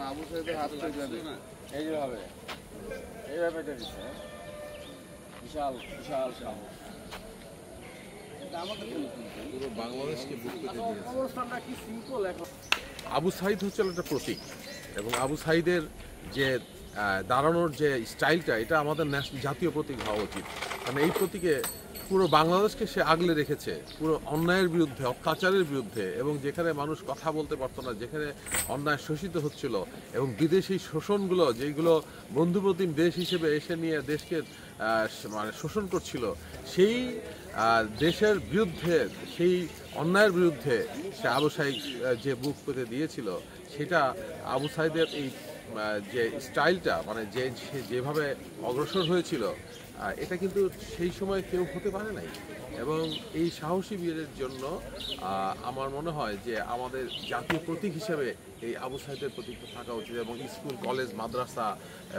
আবু সাইদের হাত থেকে এইভাবে এইভাবে এটা দিচ্ছে বিশাল বিশাল সাহস। পুরো বাংলাদেশকে বুক পেতে দিয়েছে। অবস্থানটা কি সিম্পল এখন। আবু সাইদ হচ্ছে একটা প্রতীক, এবং আবু সাইদের যে দাঁড়ানোর যে স্টাইলটা, এটা আমাদের জাতীয় প্রতীক হওয়া উচিত। কারণ এই প্রতীকে পুরো বাংলাদেশকে সে আগলে রেখেছে, পুরো অন্যায়ের বিরুদ্ধে, অত্যাচারের বিরুদ্ধে, এবং যেখানে মানুষ কথা বলতে পারতো না, যেখানে অন্যায় শোষিত হচ্ছিল, এবং বিদেশি শোষণগুলো যেগুলো বন্ধুপ্রতিম দেশ হিসেবে এসে নিয়ে দেশকে মানে শোষণ করছিল, সেই দেশের বিরুদ্ধে, সেই অন্যায়ের বিরুদ্ধে সে আবু সাইদ যে বুক পেতে দিয়েছিল, সেটা আবু সাইদের এই যে স্টাইলটা, মানে সে যেভাবে অগ্রসর হয়েছিল, এটা কিন্তু সেই সময় কেউ হতে পারে নাই। এবং এই সাহসী বীরের জন্য আমার মনে হয় যে আমাদের জাতীয় প্রতীক হিসেবে এই আবু সাইদের প্রতীকটা থাকা উচিত। এবং স্কুল, কলেজ, মাদ্রাসা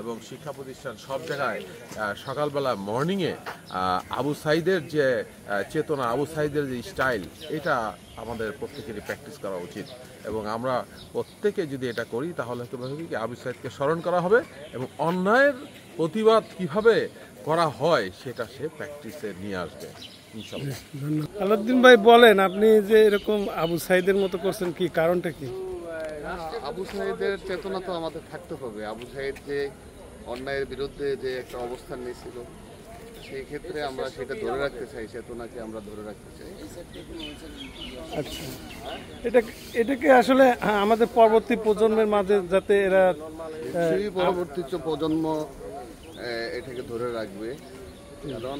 এবং শিক্ষা প্রতিষ্ঠান সব জায়গায় সকালবেলা মর্নিংয়ে আবু সাইদের যে চেতনা, আবু সাইদের যে স্টাইল, এটা আমাদের প্রত্যেকেরই প্র্যাকটিস করা উচিত। এবং আমরা প্রত্যেকে যদি এটা করি, তাহলে হয়তো কি আবু সাইদকে স্মরণ করা হবে, এবং অন্যায়ের প্রতিবাদ কিভাবে করা হয় সেটা সে প্র্যাকটিসে নিয়ে আসবে ইনশাআল্লাহ। আলাউদ্দিন ভাই বলেন, আপনি যে এরকম আবু সাইদের মতো করছেন, কি কারণটা কি? আবু সাইদের চেতনা তো আমাদের থাকতে হবে। আবু সাইদ যে অন্যায়ের বিরুদ্ধে যে একটা অবস্থান নিয়েছিল, সেই ক্ষেত্রে আমরা সেটা ধরে রাখতে চাই, চেতনাকে আমরা ধরে রাখতে চাই। আচ্ছা, এটাকে আসলে আমাদের পরবর্তী প্রজন্মের মাঝে যাতে এরা পরবর্তী প্রজন্ম এটাকে ধরে রাখবে, কারণ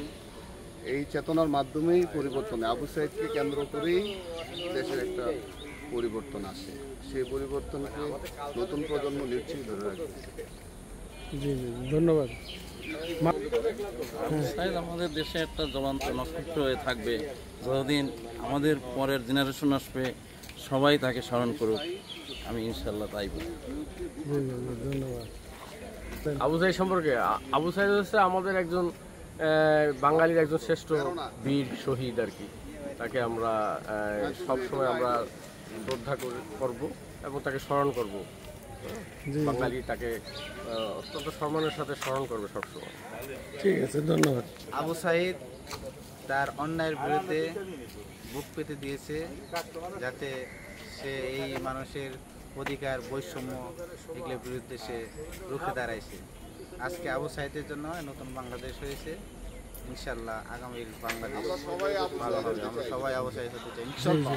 এই চেতনার মাধ্যমেই পরিবর্তন, আবু সাইদকে কেন্দ্র করেই দেশের একটা পরিবর্তন আসে। সেই পরিবর্তনকে নতুন প্রজন্ম নিশ্চয়ই ধরে রাখবে। জি জি, ধন্যবাদ। আমাদের দেশে একটা জ্বলন্ত নক্ষত্র হয়ে থাকবে, যতদিন আমাদের পরের জেনারেশন আসবে সবাই তাকে স্মরণ করুক, আমি ইনশাল্লাহ তাই বলি। ধন্যবাদ। আবু সাইদ সম্পর্কে, আবু সাইদ হচ্ছে আমাদের একজন বাঙালির একজন শ্রেষ্ঠ বীর শহীদ আর কি। তাকে আমরা সবসময় আমরা শ্রদ্ধা করব এবং তাকে স্মরণ করব। বাঙালি তাকে অত্যন্ত সম্মানের সাথে স্মরণ করবে সবসময়। ঠিক আছে, ধন্যবাদ। আবু সাইদ তার অন্যায়ের বিরুদ্ধে বুক পেতে দিয়েছে, যাতে সে এই মানুষের অধিকার, বৈষম্য এগুলোর বিরুদ্ধে সে রুখে দাঁড়াইছে। আজকে আবু সাইদের জন্য নতুন বাংলাদেশ হয়েছে। ইনশাল্লাহ আগামীর বাংলাদেশ ভালো হবে। আমরা সবাই আবু সাইদ হতে চাই ইনশাল্লাহ।